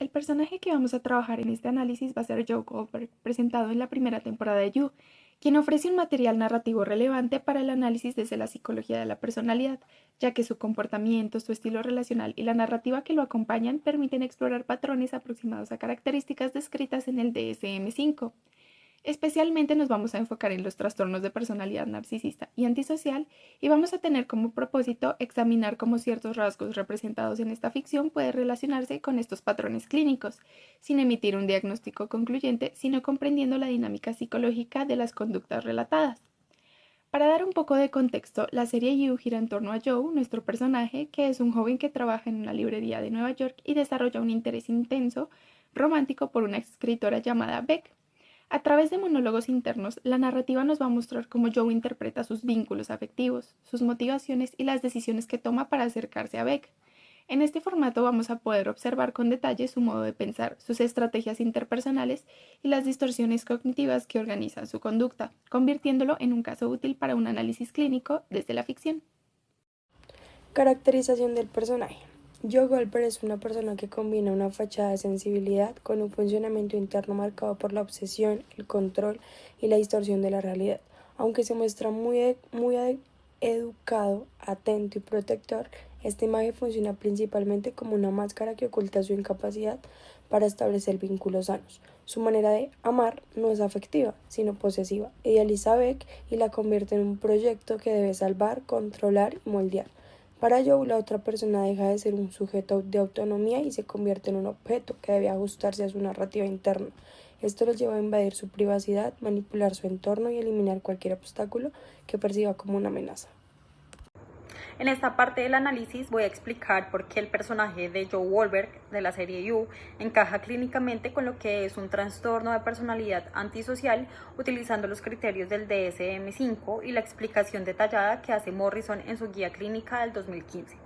El personaje que vamos a trabajar en este análisis va a ser Joe Goldberg, presentado en la primera temporada de You, quien ofrece un material narrativo relevante para el análisis desde la psicología de la personalidad, ya que su comportamiento, su estilo relacional y la narrativa que lo acompañan permiten explorar patrones aproximados a características descritas en el DSM-5. Especialmente nos vamos a enfocar en los trastornos de personalidad narcisista y antisocial y vamos a tener como propósito examinar cómo ciertos rasgos representados en esta ficción pueden relacionarse con estos patrones clínicos, sin emitir un diagnóstico concluyente, sino comprendiendo la dinámica psicológica de las conductas relatadas. Para dar un poco de contexto, la serie You gira en torno a Joe, nuestro personaje, que es un joven que trabaja en una librería de Nueva York y desarrolla un interés intenso romántico por una escritora llamada Beck. A través de monólogos internos, la narrativa nos va a mostrar cómo Joe interpreta sus vínculos afectivos, sus motivaciones y las decisiones que toma para acercarse a Beck. En este formato vamos a poder observar con detalle su modo de pensar, sus estrategias interpersonales y las distorsiones cognitivas que organizan su conducta, convirtiéndolo en un caso útil para un análisis clínico desde la ficción. Caracterización del personaje. Joe Goldberg es una persona que combina una fachada de sensibilidad con un funcionamiento interno marcado por la obsesión, el control y la distorsión de la realidad. Aunque se muestra muy educado, atento y protector, esta imagen funciona principalmente como una máscara que oculta su incapacidad para establecer vínculos sanos. Su manera de amar no es afectiva, sino posesiva. Idealiza a Beck y la convierte en un proyecto que debe salvar, controlar y moldear. Para Joe, la otra persona deja de ser un sujeto de autonomía y se convierte en un objeto que debe ajustarse a su narrativa interna. Esto lo lleva a invadir su privacidad, manipular su entorno y eliminar cualquier obstáculo que perciba como una amenaza. En esta parte del análisis voy a explicar por qué el personaje de Joe Goldberg de la serie You encaja clínicamente con lo que es un trastorno de personalidad antisocial utilizando los criterios del DSM-5 y la explicación detallada que hace Morrison en su guía clínica del 2015.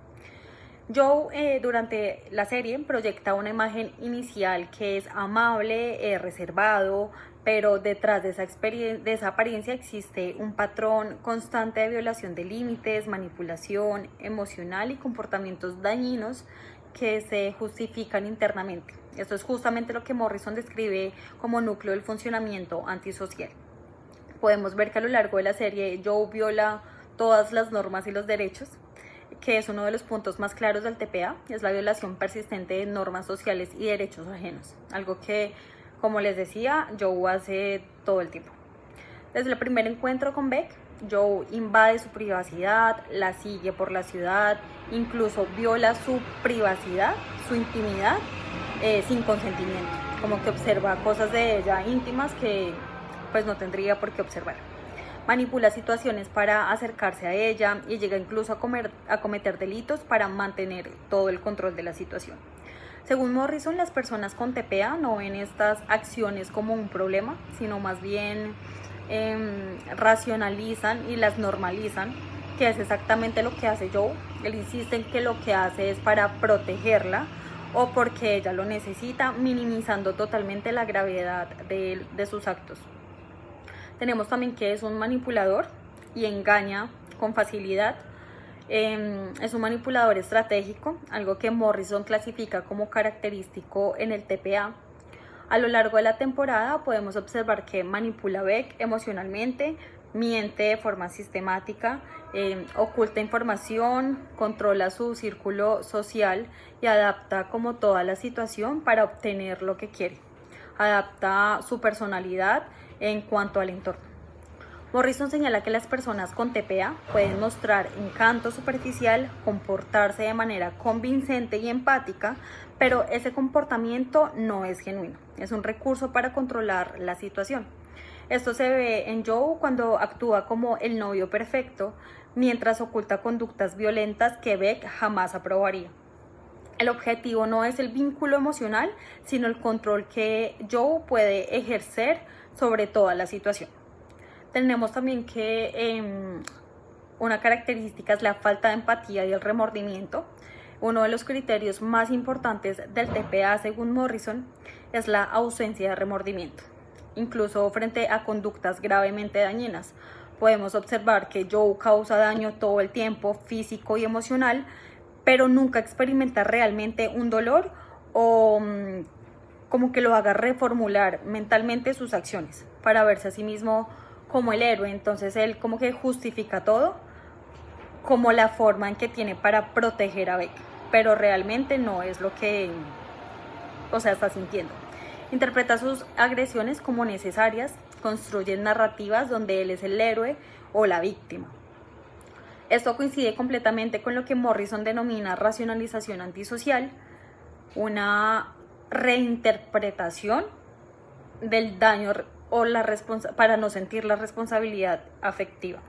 Joe durante la serie proyecta una imagen inicial que es amable, reservado, pero detrás de esa apariencia existe un patrón constante de violación de límites, manipulación emocional y comportamientos dañinos que se justifican internamente. Esto es justamente lo que Morrison describe como núcleo del funcionamiento antisocial. Podemos ver que a lo largo de la serie Joe viola todas las normas y los derechos, que es uno de los puntos más claros del TPA, es la violación persistente de normas sociales y derechos ajenos, algo que, como les decía, Joe hace todo el tiempo. Desde el primer encuentro con Beck, Joe invade su privacidad, la sigue por la ciudad, incluso viola su privacidad, su intimidad, sin consentimiento, como que observa cosas de ella íntimas que pues no tendría por qué observar. Manipula situaciones para acercarse a ella y llega incluso a cometer delitos para mantener todo el control de la situación. Según Morrison, las personas con TPA no ven estas acciones como un problema, sino más bien racionalizan y las normalizan, que es exactamente lo que hace Joe. Él insiste en que lo que hace es para protegerla o porque ella lo necesita, minimizando totalmente la gravedad de sus actos. Tenemos también que es un manipulador y engaña con facilidad. Es un manipulador estratégico, algo que Morrison clasifica como característico en el TPA. A lo largo de la temporada podemos observar que manipula a Beck emocionalmente, miente de forma sistemática, oculta información, controla su círculo social y adapta como toda la situación para obtener lo que quiere. Adapta su personalidad en cuanto al entorno. Morrison señala que las personas con TPA pueden mostrar encanto superficial, comportarse de manera convincente y empática, pero ese comportamiento no es genuino, es un recurso para controlar la situación. Esto se ve en Joe cuando actúa como el novio perfecto, mientras oculta conductas violentas que Beck jamás aprobaría. El objetivo no es el vínculo emocional, sino el control que Joe puede ejercer sobre toda la situación. Tenemos también que una característica es la falta de empatía y el remordimiento. Uno de los criterios más importantes del TPA, según Morrison, es la ausencia de remordimiento. Incluso frente a conductas gravemente dañinas, podemos observar que Joe causa daño todo el tiempo, físico y emocional, pero nunca experimenta realmente un dolor o como que lo haga reformular mentalmente sus acciones para verse a sí mismo como el héroe. Entonces él como que justifica todo como la forma en que tiene para proteger a Beck, pero realmente no es lo que, o sea, está sintiendo. Interpreta sus agresiones como necesarias, construye narrativas donde él es el héroe o la víctima. Esto coincide completamente con lo que Morrison denomina racionalización antisocial, una reinterpretación del daño o para no sentir la responsabilidad afectiva.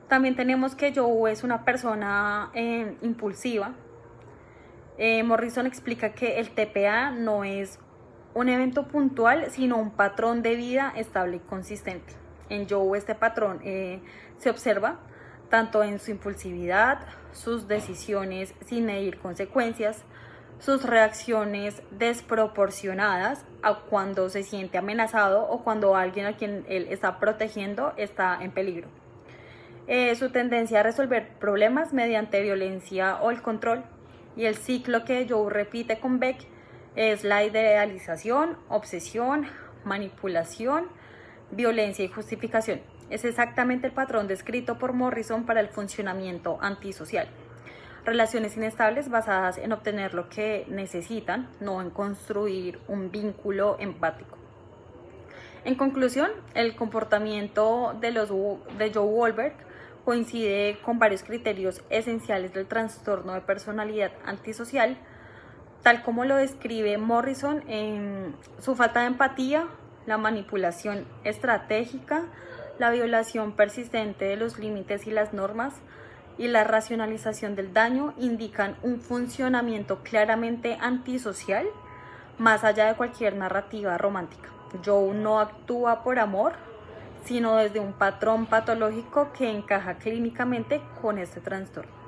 También tenemos que Joe es una persona impulsiva. Morrison explica que el TPA no es un evento puntual, sino un patrón de vida estable y consistente. En Joe este patrón se observa tanto en su impulsividad, sus decisiones sin medir consecuencias, sus reacciones desproporcionadas a cuando se siente amenazado o cuando alguien a quien él está protegiendo está en peligro. Su tendencia a resolver problemas mediante violencia o el control, y el ciclo que Joe repite con Beck es la idealización, obsesión, manipulación, violencia y justificación. Es exactamente el patrón descrito por Morrison para el funcionamiento antisocial. Relaciones inestables basadas en obtener lo que necesitan, no en construir un vínculo empático. En conclusión, el comportamiento de Joe Goldberg coincide con varios criterios esenciales del trastorno de personalidad antisocial, tal como lo describe Morrison en su falta de empatía, la manipulación estratégica, la violación persistente de los límites y las normas y la racionalización del daño indican un funcionamiento claramente antisocial más allá de cualquier narrativa romántica. Joe no actúa por amor, sino desde un patrón patológico que encaja clínicamente con este trastorno.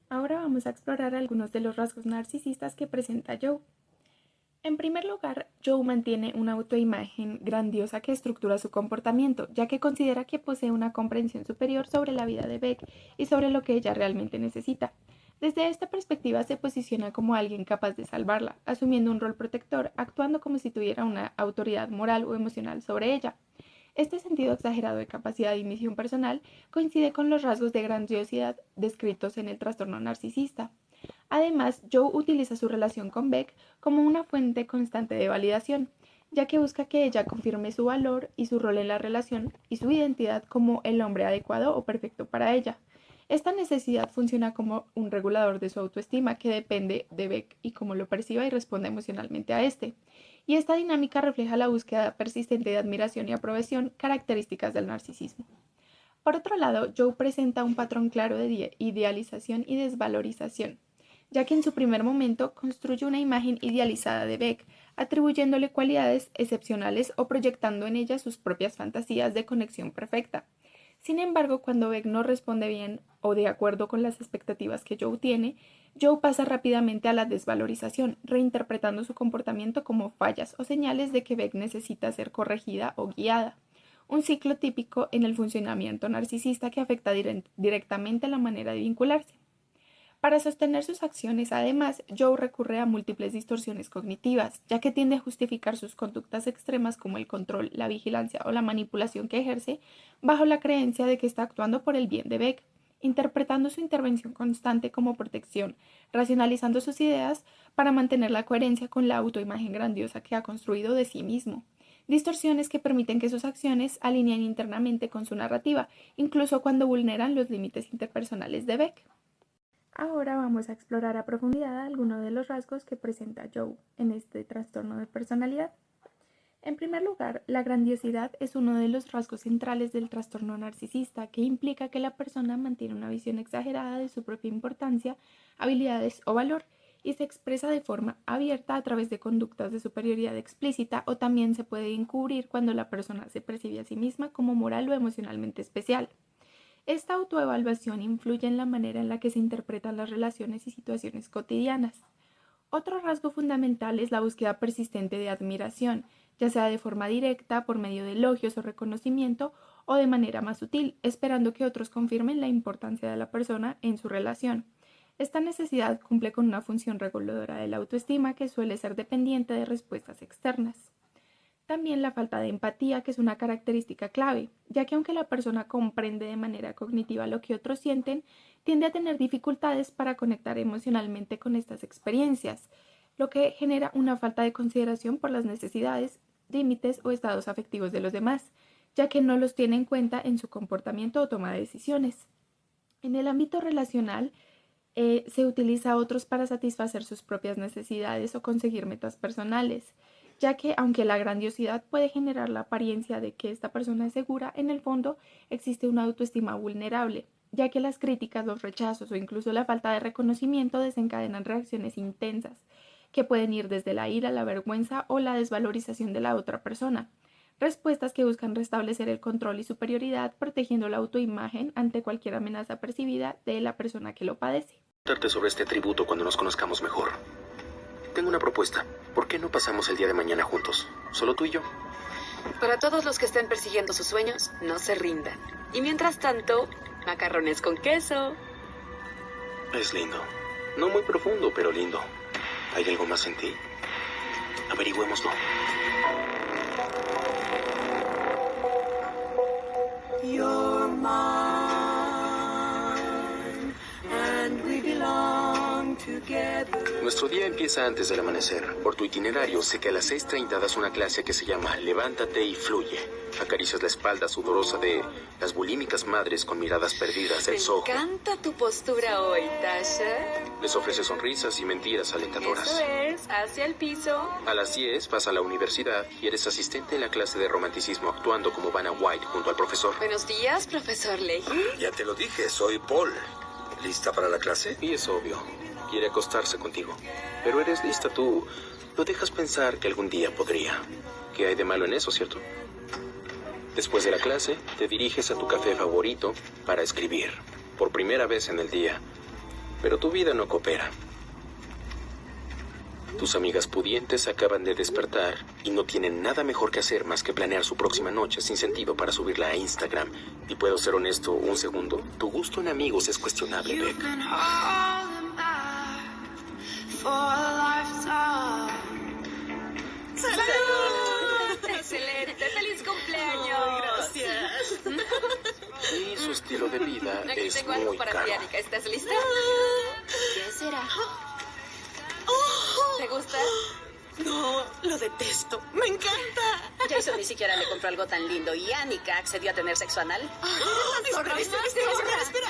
Ahora vamos a explorar algunos de los rasgos narcisistas que presenta Joe. En primer lugar, Joe mantiene una autoimagen grandiosa que estructura su comportamiento, ya que considera que posee una comprensión superior sobre la vida de Beck y sobre lo que ella realmente necesita. Desde esta perspectiva se posiciona como alguien capaz de salvarla, asumiendo un rol protector, actuando como si tuviera una autoridad moral o emocional sobre ella. Este sentido exagerado de capacidad y misión personal coincide con los rasgos de grandiosidad descritos en el trastorno narcisista. Además, Joe utiliza su relación con Beck como una fuente constante de validación, ya que busca que ella confirme su valor y su rol en la relación y su identidad como el hombre adecuado o perfecto para ella. Esta necesidad funciona como un regulador de su autoestima que depende de Beck y cómo lo perciba y responda emocionalmente a este. Y esta dinámica refleja la búsqueda persistente de admiración y aprobación, características del narcisismo. Por otro lado, Joe presenta un patrón claro de idealización y desvalorización, ya que en su primer momento construye una imagen idealizada de Beck, atribuyéndole cualidades excepcionales o proyectando en ella sus propias fantasías de conexión perfecta. Sin embargo, cuando Beck no responde bien o de acuerdo con las expectativas que Joe tiene, Joe pasa rápidamente a la desvalorización, reinterpretando su comportamiento como fallas o señales de que Beck necesita ser corregida o guiada. Un ciclo típico en el funcionamiento narcisista que afecta directamente a la manera de vincularse. Para sostener sus acciones, además, Joe recurre a múltiples distorsiones cognitivas, ya que tiende a justificar sus conductas extremas como el control, la vigilancia o la manipulación que ejerce bajo la creencia de que está actuando por el bien de Beck, interpretando su intervención constante como protección, racionalizando sus ideas para mantener la coherencia con la autoimagen grandiosa que ha construido de sí mismo. Distorsiones que permiten que sus acciones alineen internamente con su narrativa, incluso cuando vulneran los límites interpersonales de Beck. Ahora vamos a explorar a profundidad algunos de los rasgos que presenta Joe en este trastorno de personalidad. En primer lugar, la grandiosidad es uno de los rasgos centrales del trastorno narcisista, que implica que la persona mantiene una visión exagerada de su propia importancia, habilidades o valor, y se expresa de forma abierta a través de conductas de superioridad explícita, o también se puede encubrir cuando la persona se percibe a sí misma como moral o emocionalmente especial. Esta autoevaluación influye en la manera en la que se interpretan las relaciones y situaciones cotidianas. Otro rasgo fundamental es la búsqueda persistente de admiración, ya sea de forma directa, por medio de elogios o reconocimiento, o de manera más sutil, esperando que otros confirmen la importancia de la persona en su relación. Esta necesidad cumple con una función reguladora de la autoestima que suele ser dependiente de respuestas externas. También la falta de empatía, que es una característica clave, ya que aunque la persona comprende de manera cognitiva lo que otros sienten, tiende a tener dificultades para conectar emocionalmente con estas experiencias, lo que genera una falta de consideración por las necesidades, límites o estados afectivos de los demás, ya que no los tiene en cuenta en su comportamiento o toma de decisiones. En el ámbito relacional, se utiliza a otros para satisfacer sus propias necesidades o conseguir metas personales, ya que aunque la grandiosidad puede generar la apariencia de que esta persona es segura, en el fondo existe una autoestima vulnerable, ya que las críticas, los rechazos o incluso la falta de reconocimiento desencadenan reacciones intensas, que pueden ir desde la ira, la vergüenza o la desvalorización de la otra persona. Respuestas que buscan restablecer el control y superioridad, protegiendo la autoimagen ante cualquier amenaza percibida de la persona que lo padece. Contarte sobre este tributo cuando nos conozcamos mejor. Tengo una propuesta. ¿Por qué no pasamos el día de mañana juntos? Solo tú y yo. Para todos los que estén persiguiendo sus sueños, no se rindan. Y mientras tanto, macarrones con queso. Es lindo. No muy profundo, pero lindo. ¿Hay algo más en ti? Averigüémoslo. You're mine, and we belong together. Nuestro día empieza antes del amanecer. Por tu itinerario, sé que a las 6:30 das una clase que se llama Levántate y Fluye. Acaricias la espalda sudorosa de las bulímicas madres con miradas perdidas del Soho. Me encanta tu postura hoy, Tasha. Les ofreces sonrisas y mentiras alentadoras. Eso es, hacia el piso. A las 10 vas a la universidad y eres asistente en la clase de romanticismo actuando como Vanna White junto al profesor. Buenos días, profesor Leahy. Ya te lo dije, soy Paul. ¿Lista para la clase? Y es obvio, quiere acostarse contigo. Pero eres lista, tú lo dejas pensar que algún día podría. ¿Qué hay de malo en eso, cierto? Después de la clase, te diriges a tu café favorito para escribir, por primera vez en el día. Pero tu vida no coopera. Tus amigas pudientes acaban de despertar y no tienen nada mejor que hacer más que planear su próxima noche sin sentido para subirla a Instagram. Y puedo ser honesto un segundo, tu gusto en amigos es cuestionable, Beck. You've been holding back for a lifetime. ¡Salud! ¡Excelente! ¡Feliz cumpleaños! Gracias. Y su estilo de vida Aquí es tengo algo muy para caro. ti, Erika. ¿Estás lista? ¿Qué será? ¿Te gusta? No, lo detesto. Me encanta. Jason ni siquiera le compró algo tan lindo y Annika accedió a tener sexo anal. Espera.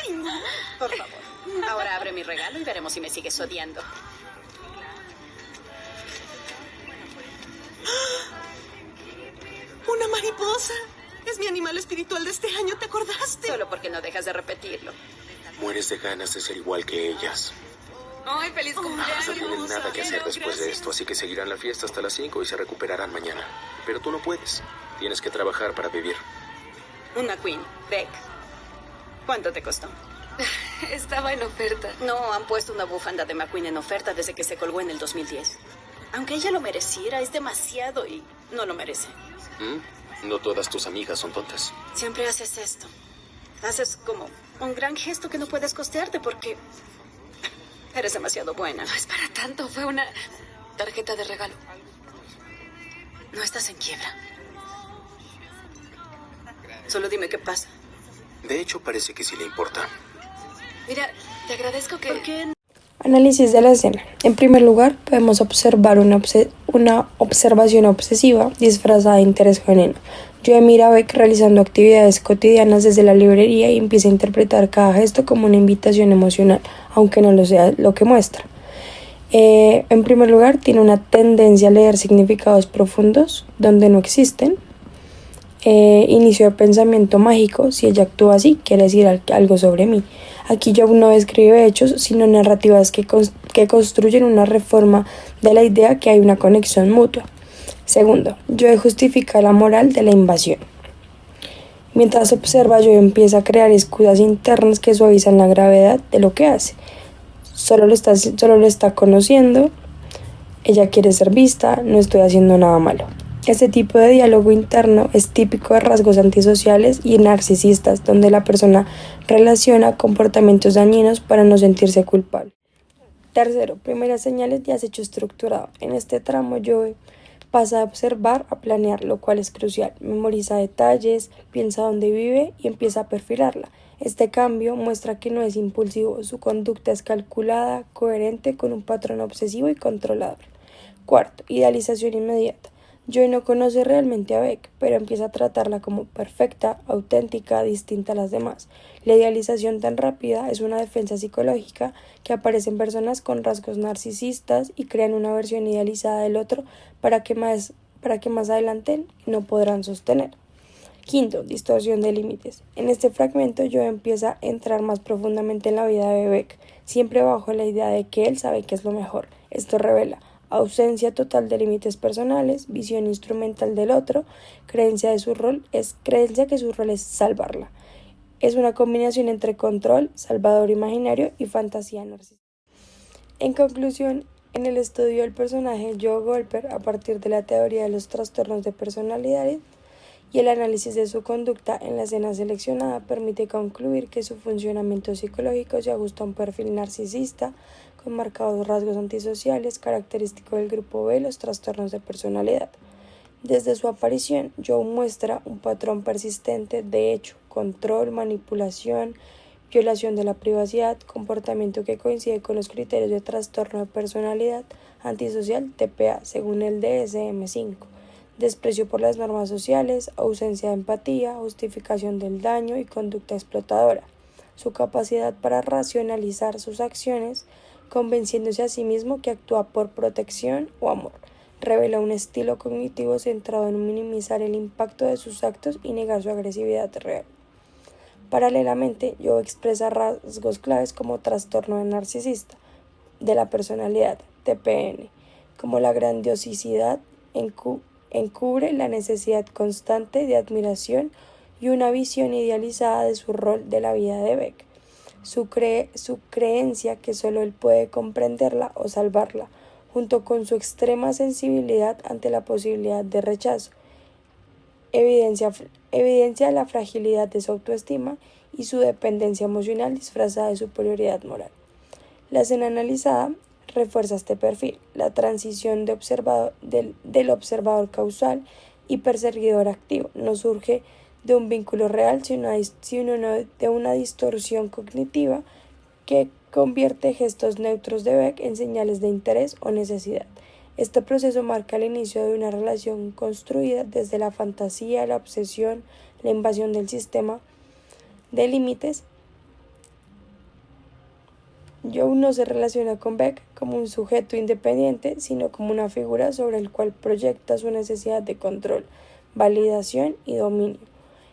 Ay, no. Por favor. Ahora abre mi regalo y veremos si me sigues odiando. Una mariposa. Es mi animal espiritual de este año, ¿te acordaste? Solo porque no dejas de repetirlo. Mueres de ganas de ser igual que ellas. ¡Ay, feliz cumpleaños! No tienen nada que hacer después de esto, así que seguirán la fiesta hasta las 5 y se recuperarán mañana. Pero tú no puedes. Tienes que trabajar para vivir. Una queen, Beck. ¿Cuánto te costó? Estaba en oferta. No, han puesto una bufanda de McQueen en oferta desde que se colgó en el 2010. Aunque ella lo mereciera, es demasiado y no lo merece. No todas tus amigas son tontas. Siempre haces esto. Haces como un gran gesto que no puedes costearte porque eres demasiado buena. No es para tanto. Fue una tarjeta de regalo. No estás en quiebra. Solo dime qué pasa. De hecho, parece que sí le importa. Mira, te agradezco que... ¿Por qué? Análisis de la escena. En primer lugar, podemos observar una observación obsesiva disfrazada de interés genuino. Joe mira a Beck realizando actividades cotidianas desde la librería y empieza a interpretar cada gesto como una invitación emocional, aunque no lo sea lo que muestra. En primer lugar, tiene una tendencia a leer significados profundos donde no existen. Inicio de pensamiento mágico. Si ella actúa así, quiere decir algo sobre mí. Aquí Joe no describe hechos, sino narrativas que construyen una reforma de la idea que hay una conexión mutua. Segundo, Joe justifica la moral de la invasión. Mientras observa, Joe empieza a crear excusas internas que suavizan la gravedad de lo que hace. Solo lo está conociendo, ella quiere ser vista, no estoy haciendo nada malo. Este tipo de diálogo interno es típico de rasgos antisociales y narcisistas, donde la persona relaciona comportamientos dañinos para no sentirse culpable. Tercero, primeras señales de acecho estructurado. En este tramo Joe pasa de observar a planear, lo cual es crucial. Memoriza detalles, piensa dónde vive y empieza a perfilarla. Este cambio muestra que no es impulsivo, su conducta es calculada, coherente con un patrón obsesivo y controlador. Cuarto, idealización inmediata. Joy no conoce realmente a Beck, pero empieza a tratarla como perfecta, auténtica, distinta a las demás. La idealización tan rápida es una defensa psicológica que aparece en personas con rasgos narcisistas y crean una versión idealizada del otro para que más adelante no podrán sostener. Quinto, distorsión de límites. En este fragmento Joy empieza a entrar más profundamente en la vida de Beck, siempre bajo la idea de que él sabe que es lo mejor. Esto revela ausencia total de límites personales, visión instrumental del otro, creencia que su rol es salvarla. Es una combinación entre control, salvador imaginario y fantasía narcisista. En conclusión, en el estudio del personaje Joe Goldberg, a partir de la teoría de los trastornos de personalidad y el análisis de su conducta en la escena seleccionada, permite concluir que su funcionamiento psicológico se ajusta a un perfil narcisista con marcados rasgos antisociales, característico del grupo B, los trastornos de personalidad. Desde su aparición, Joe muestra un patrón persistente de hecho, control, manipulación, violación de la privacidad, comportamiento que coincide con los criterios de trastorno de personalidad antisocial TPA según el DSM-5, desprecio por las normas sociales, ausencia de empatía, justificación del daño y conducta explotadora. Su capacidad para racionalizar sus acciones, convenciéndose a sí mismo que actúa por protección o amor, revela un estilo cognitivo centrado en minimizar el impacto de sus actos y negar su agresividad real. Paralelamente, Joe expresa rasgos claves como trastorno de narcisista de la personalidad, TPN, como la grandiosidad encubre la necesidad constante de admiración y una visión idealizada de su rol de la vida de Beck. Su creencia que solo él puede comprenderla o salvarla, junto con su extrema sensibilidad ante la posibilidad de rechazo, evidencia la fragilidad de su autoestima y su dependencia emocional disfrazada de superioridad moral. La escena analizada refuerza este perfil, la transición del observador causal y perseguidor activo no surge de un vínculo real, sino de una distorsión cognitiva que convierte gestos neutros de Beck en señales de interés o necesidad. Este proceso marca el inicio de una relación construida desde la fantasía, la obsesión, la invasión del sistema de límites. Joe no se relaciona con Beck como un sujeto independiente, sino como una figura sobre el cual proyecta su necesidad de control, validación y dominio.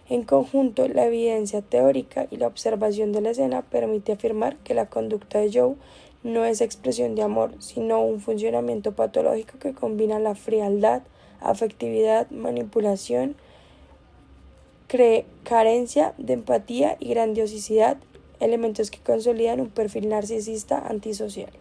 En conjunto, la evidencia teórica y la observación de la escena permite afirmar que la conducta de Joe no es expresión de amor, sino un funcionamiento patológico que combina la frialdad, afectividad, manipulación, carencia de empatía y grandiosidad, elementos que consolidan un perfil narcisista antisocial.